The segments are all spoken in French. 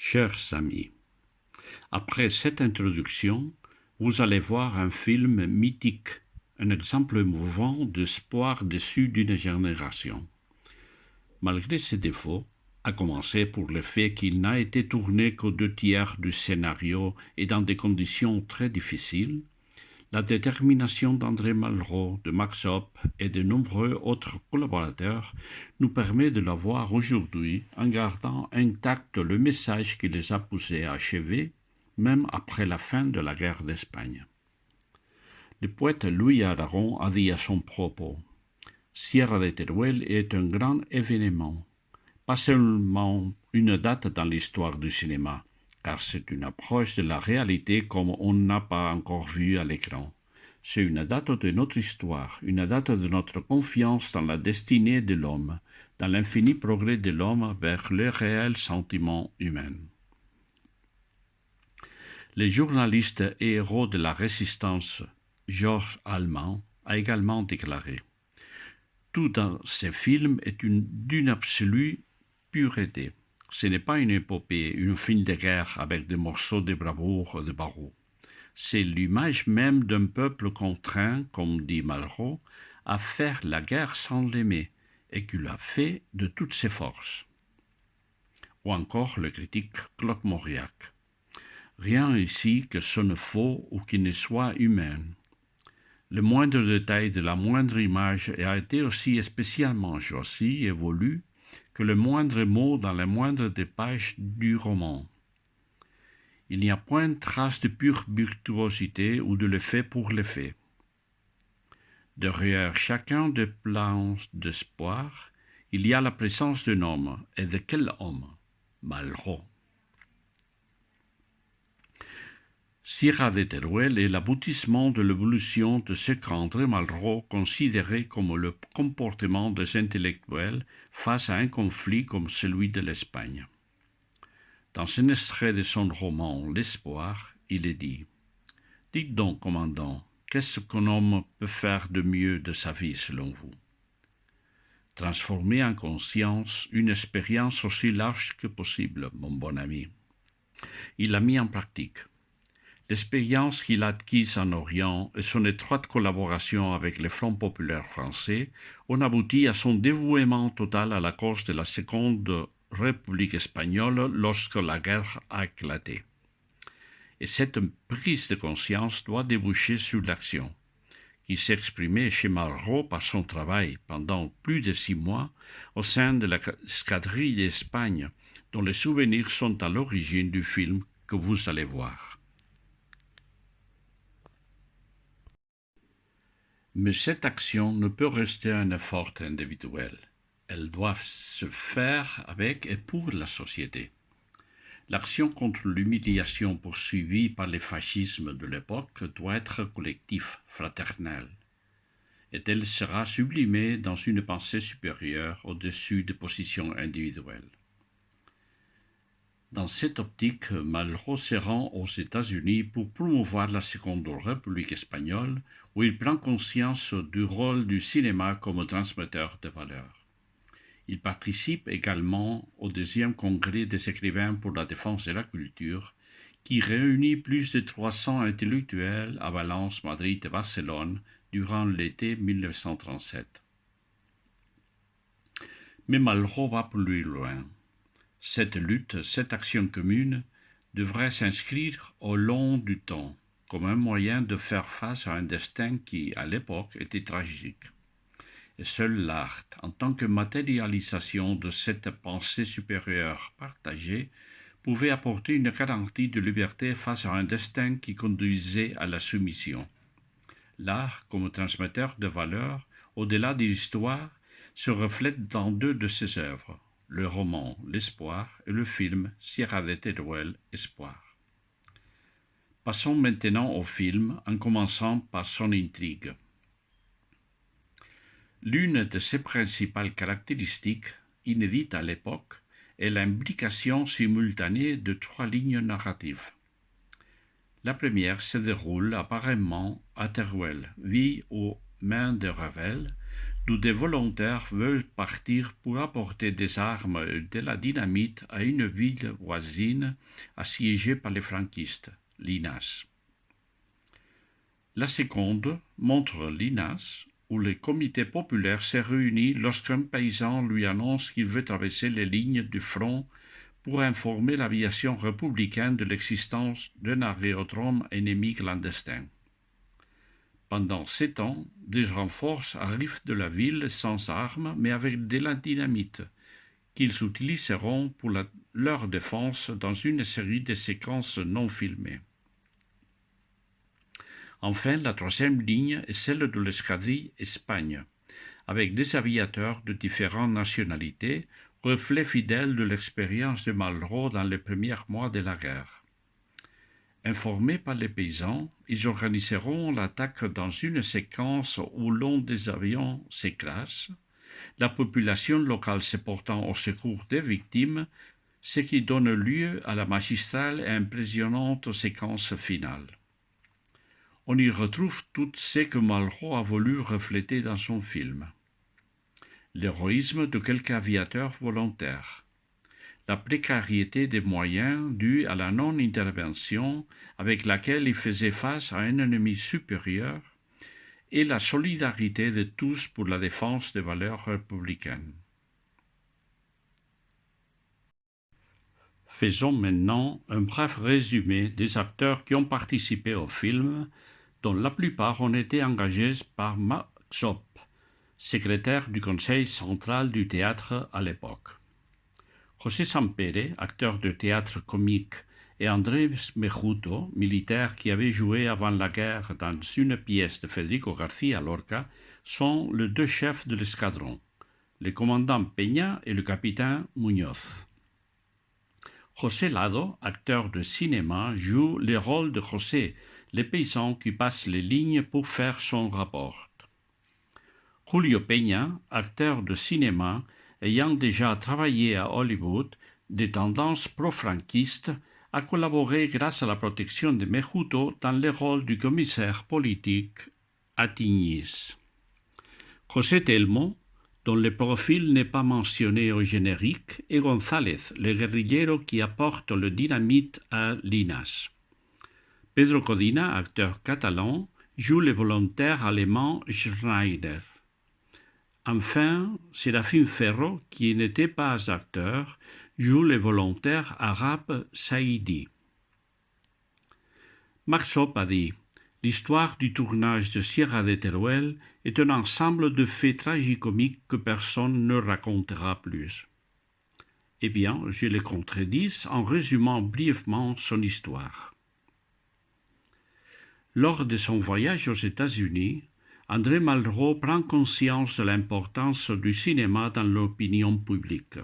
Chers amis, après cette introduction, vous allez voir un film mythique, un exemple émouvant d'espoir déçu d'une génération. Malgré ses défauts, à commencer pour le fait qu'il n'a été tourné qu'aux 2/3 du scénario et dans des conditions très difficiles, la détermination d'André Malraux, de Max Hopp et de nombreux autres collaborateurs nous permet de la voir aujourd'hui en gardant intact le message qui les a poussés à achever, même après la fin de la guerre d'Espagne. Le poète Louis Aragon a dit à son propos « Sierra de Teruel est un grand événement, pas seulement une date dans l'histoire du cinéma, car c'est une approche de la réalité comme on n'a pas encore vu à l'écran. C'est une date de notre histoire, une date de notre confiance dans la destinée de l'homme, dans l'infini progrès de l'homme vers le réel sentiment humain. » Le journaliste et héros de la résistance Georges Allemand a également déclaré « Tout dans ces films est d'une absolue pureté. Ce n'est pas une épopée, une film de guerre avec des morceaux de bravoure ou de barreau. C'est l'image même d'un peuple contraint, comme dit Malraux, à faire la guerre sans l'aimer, et qui l'a fait de toutes ses forces. » Ou encore le critique Claude Mauriac. Rien ici que sonne faux ou qui ne soit humain. Le moindre détail de la moindre image a été aussi spécialement choisi et voulu que le moindre mot dans la moindre des pages du roman. Il n'y a point trace de pure virtuosité ou de l'effet pour l'effet. Derrière chacun des plans d'espoir, il y a la présence d'un homme. Et de quel homme? Malraux. Sierra de Teruel est l'aboutissement de l'évolution de ce qu'André Malraux considérait comme le comportement des intellectuels face à un conflit comme celui de l'Espagne. Dans un extrait de son roman « L'Espoir », il est dit « Dites donc, commandant, qu'est-ce qu'un homme peut faire de mieux de sa vie selon vous? Transformer en conscience une expérience aussi large que possible, mon bon ami. » Il l'a mis en pratique. L'expérience qu'il a acquise en Orient et son étroite collaboration avec le Front populaire français ont abouti à son dévouement total à la cause de la Seconde République espagnole lorsque la guerre a éclaté. Et cette prise de conscience doit déboucher sur l'action, qui s'exprimait chez Malraux par son travail pendant plus de 6 mois au sein de l'escadrille d'Espagne, dont les souvenirs sont à l'origine du film que vous allez voir. Mais cette action ne peut rester un effort individuel. Elle doit se faire avec et pour la société. L'action contre l'humiliation poursuivie par le fascisme de l'époque doit être collective, fraternelle, et elle sera sublimée dans une pensée supérieure au-dessus des positions individuelles. Dans cette optique, Malraux se rend aux États-Unis pour promouvoir la Seconde République espagnole, où il prend conscience du rôle du cinéma comme transmetteur de valeurs. Il participe également au deuxième congrès des écrivains pour la défense de la culture, qui réunit plus de 300 intellectuels à Valence, Madrid et Barcelone durant l'été 1937. Mais Malraux va plus loin. Cette lutte, cette action commune, devrait s'inscrire au long du temps, comme un moyen de faire face à un destin qui, à l'époque, était tragique. Et seul l'art, en tant que matérialisation de cette pensée supérieure partagée, pouvait apporter une garantie de liberté face à un destin qui conduisait à la soumission. L'art, comme transmetteur de valeurs, au-delà de l'histoire, se reflète dans 2 de ses œuvres, le roman L'Espoir et le film Sierra de Teruel, Espoir. Passons maintenant au film, en commençant par son intrigue. L'une de ses principales caractéristiques, inédite à l'époque, est l'imbrication simultanée de 3 lignes narratives. La première se déroule apparemment à Teruel, vie aux mains de Ravel, d'où des volontaires veulent partir pour apporter des armes et de la dynamite à une ville voisine assiégée par les franquistes, Linas. La seconde montre Linas, où le comité populaire s'est réuni lorsqu'un paysan lui annonce qu'il veut traverser les lignes du front pour informer l'aviation républicaine de l'existence d'un aérodrome ennemi clandestin. Pendant 7 ans, des renforts arrivent de la ville sans armes mais avec de la dynamite, qu'ils utiliseront pour leur défense dans une série de séquences non filmées. Enfin, la troisième ligne est celle de l'escadrille Espagne, avec des aviateurs de différentes nationalités, reflet fidèle de l'expérience de Malraux dans les premiers mois de la guerre. Informés par les paysans, ils organiseront l'attaque dans une séquence où l'un des avions s'écrase, la population locale se portant au secours des victimes, ce qui donne lieu à la magistrale et impressionnante séquence finale. On y retrouve tout ce que Malraux a voulu refléter dans son film. L'héroïsme de quelques aviateurs volontaires, la précarité des moyens due à la non-intervention avec laquelle ils faisaient face à un ennemi supérieur et la solidarité de tous pour la défense des valeurs républicaines. Faisons maintenant un bref résumé des acteurs qui ont participé au film, dont la plupart ont été engagés par Marc Zopp, secrétaire du Conseil central du théâtre à l'époque. José Sampere, acteur de théâtre comique, et Andrés Mejuto, militaire qui avait joué avant la guerre dans une pièce de Federico García Lorca, sont les deux chefs de l'escadron, le commandant Peña et le capitaine Muñoz. José Lado, acteur de cinéma, joue le rôle de José, le paysan qui passe les lignes pour faire son rapport. Julio Peña, acteur de cinéma, ayant déjà travaillé à Hollywood, de tendance pro-franquiste, a collaboré grâce à la protection de Mejuto dans le rôle du commissaire politique à Tigniz. José Telmo, dont le profil n'est pas mentionné au générique, et González, le guerrillero qui apporte le dynamite à Linas. Pedro Codina, acteur catalan, joue le volontaire allemand Schneider. Enfin, Sérafim Ferro, qui n'était pas acteur, joue le volontaire arabe Saïdi. Marc Zopp a dit: l'histoire du tournage de Sierra de Teruel est un ensemble de faits tragicomiques que personne ne racontera plus. Eh bien, je le contredis en résumant brièvement son histoire. Lors de son voyage aux États-Unis, André Malraux prend conscience de l'importance du cinéma dans l'opinion publique.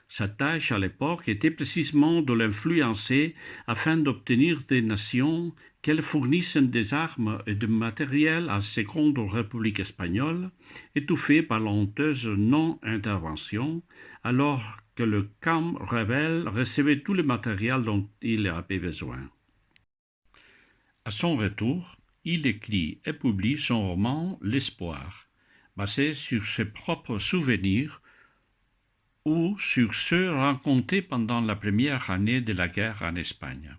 Sa tâche à l'époque était précisément de l'influencer afin d'obtenir des nations qu'elles fournissent des armes et du matériel à la Seconde République espagnole, étouffée par la honteuse non-intervention, alors que le camp rebelle recevait tout le matériel dont il avait besoin. À son retour, il écrit et publie son roman L'Espoir, basé sur ses propres souvenirs ou sur ceux rencontrés pendant la première année de la guerre en Espagne,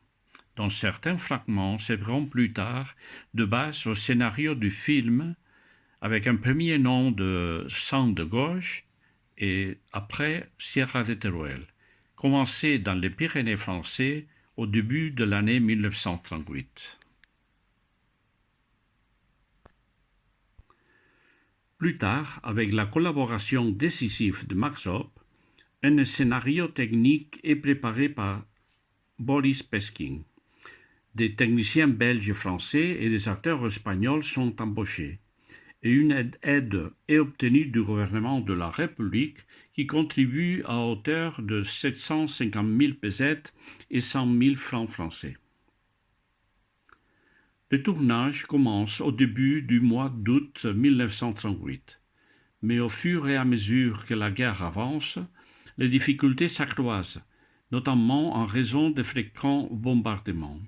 dont certains fragments serviront plus tard de base au scénario du film, avec un premier nom de Sang de Gauche et après Sierra de Teruel, commencé dans les Pyrénées français au début de l'année 1938. Plus tard, avec la collaboration décisive de Marc Zopp, un scénario technique est préparé par Boris Peskin. Des techniciens belges et français et des acteurs espagnols sont embauchés, et une aide est obtenue du gouvernement de la République qui contribue à hauteur de 750 000 pesettes et 100 000 francs français. Le tournage commence au début du mois d'août 1938, mais au fur et à mesure que la guerre avance, les difficultés s'accroissent, notamment en raison des fréquents bombardements.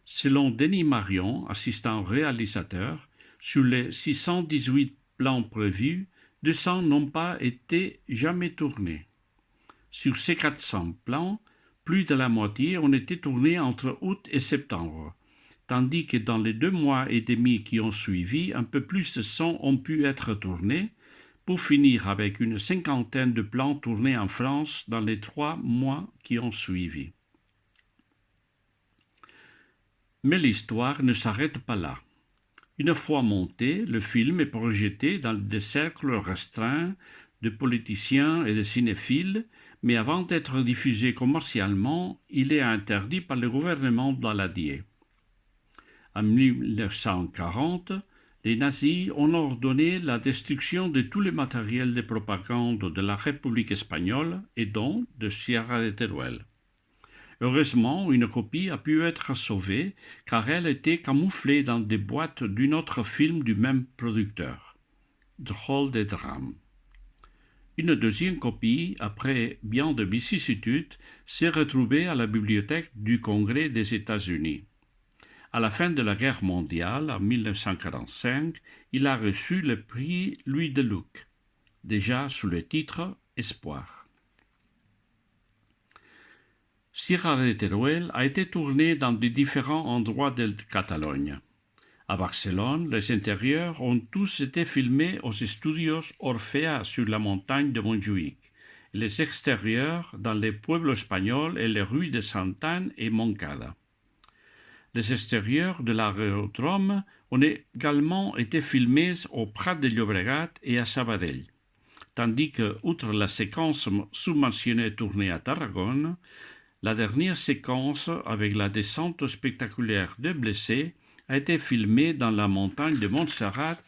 Selon Denis Marion, assistant réalisateur, sur les 618 plans prévus, 200 n'ont pas été jamais tournés. Sur ces 400 plans, plus de la moitié ont été tournés entre août et septembre, tandis que dans les 2 mois et demi qui ont suivi, un peu plus de 100 ont pu être tournés, pour finir avec une 50aine de plans tournés en France dans les 3 mois qui ont suivi. Mais l'histoire ne s'arrête pas là. Une fois monté, le film est projeté dans des cercles restreints de politiciens et de cinéphiles, mais avant d'être diffusé commercialement, il est interdit par le gouvernement Daladier. En 1940, les nazis ont ordonné la destruction de tout le matériel de propagande de la République espagnole et donc de Sierra de Teruel. Heureusement, une copie a pu être sauvée car elle était camouflée dans des boîtes d'un autre film du même producteur, Drôle de drame. Une deuxième copie, après bien de vicissitudes, s'est retrouvée à la bibliothèque du Congrès des États-Unis. À la fin de la guerre mondiale, en 1945, il a reçu le prix Louis Deluc, déjà sous le titre Espoir. Sierra de Teruel a été tourné dans de différents endroits de Catalogne. À Barcelone, les intérieurs ont tous été filmés aux studios Orfea sur la montagne de Montjuïc, et les extérieurs dans les pueblos espagnols et les rues de Santane et Montcada. Les extérieurs de l'aérodrome ont également été filmés au Prat de Llobregat et à Sabadell, tandis que, outre la séquence sous-mentionnée tournée à Tarragone, la dernière séquence avec la descente spectaculaire de blessés a été filmée dans la montagne de Montserrat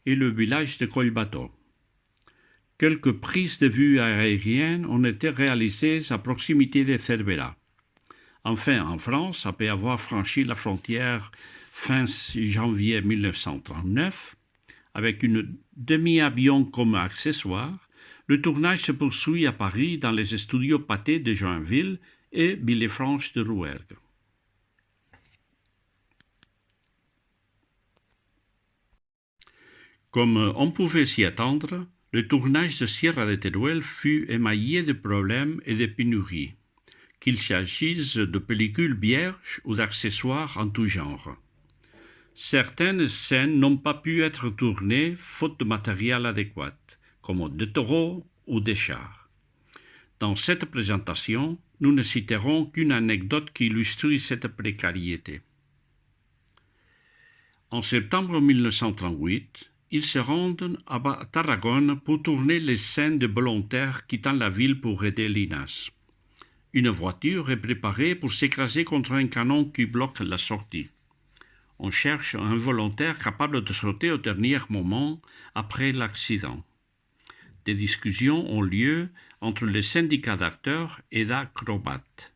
et le village de Collbató. Quelques prises de vue aériennes ont été réalisées à proximité de Cervera. Enfin, en France, après avoir franchi la frontière fin janvier 1939, avec une demi-avion comme accessoire, le tournage se poursuit à Paris dans les studios Pathé de Joinville et Villefranche de Rouergue. Comme on pouvait s'y attendre, le tournage de Sierra de Teruel fut émaillé de problèmes et de pénuries, qu'il s'agisse de pellicules vierges ou d'accessoires en tout genre. Certaines scènes n'ont pas pu être tournées faute de matériel adéquat, comme des taureaux ou des chars. Dans cette présentation, nous ne citerons qu'une anecdote qui illustre cette précarité. En septembre 1938, ils se rendent à Tarragone pour tourner les scènes de volontaires quittant la ville pour aider l'INAS. Une voiture est préparée pour s'écraser contre un canon qui bloque la sortie. On cherche un volontaire capable de sauter au dernier moment après l'accident. Des discussions ont lieu entre les syndicats d'acteurs et d'acrobates.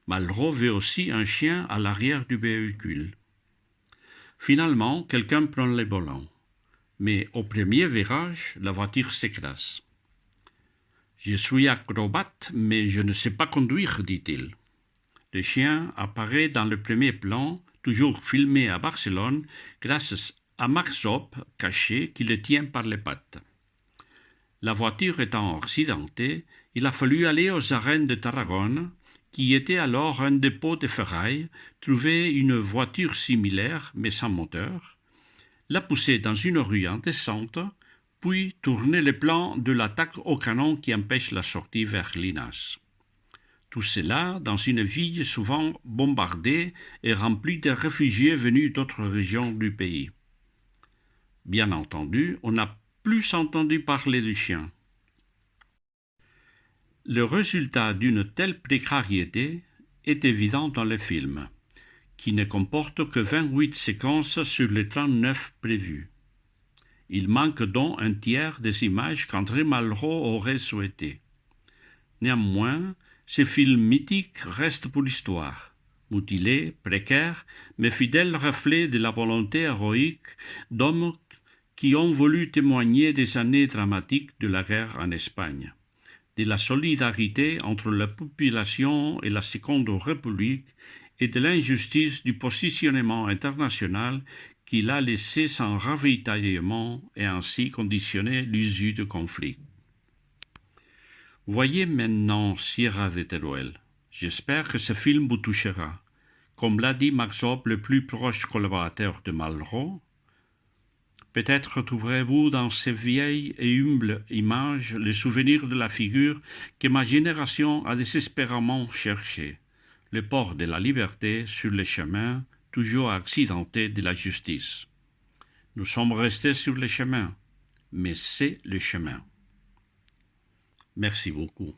Malraux veut aussi un chien à l'arrière du véhicule. Finalement, quelqu'un prend les volants. Mais au premier virage, la voiture s'écrase. « Je suis acrobate, mais je ne sais pas conduire, dit-il. » Le chien apparaît dans le premier plan, toujours filmé à Barcelone, grâce à Marc Zopp, caché, qui le tient par les pattes. La voiture étant accidentée, il a fallu aller aux arènes de Tarragone, qui était alors un dépôt de ferraille, trouver une voiture similaire, mais sans moteur, la pousser dans une rue en descente, puis tourner le plan de l'attaque au canon qui empêche la sortie vers l'INAS. Tout cela dans une ville souvent bombardée et remplie de réfugiés venus d'autres régions du pays. Bien entendu, on n'a plus entendu parler du chien. Le résultat d'une telle précarité est évident dans le film, qui ne comporte que 28 séquences sur les 39 prévues. Il manque donc un tiers des images qu'André Malraux aurait souhaité. Néanmoins, ce film mythique reste pour l'histoire, mutilé, précaire, mais fidèle reflet de la volonté héroïque d'hommes qui ont voulu témoigner des années dramatiques de la guerre en Espagne, de la solidarité entre la population et la Seconde République et de l'injustice du positionnement international qu'il a laissé sans ravitaillement et ainsi conditionné l'usure de conflit. Voyez maintenant Sierra de Teruel. J'espère que ce film vous touchera. Comme l'a dit Marceau, le plus proche collaborateur de Malraux, peut-être retrouverez-vous dans ces vieilles et humbles images le souvenir de la figure que ma génération a désespérément cherchée, le port de la liberté sur les chemins toujours accidentés de la justice. Nous sommes restés sur le chemin, mais c'est le chemin. Merci beaucoup.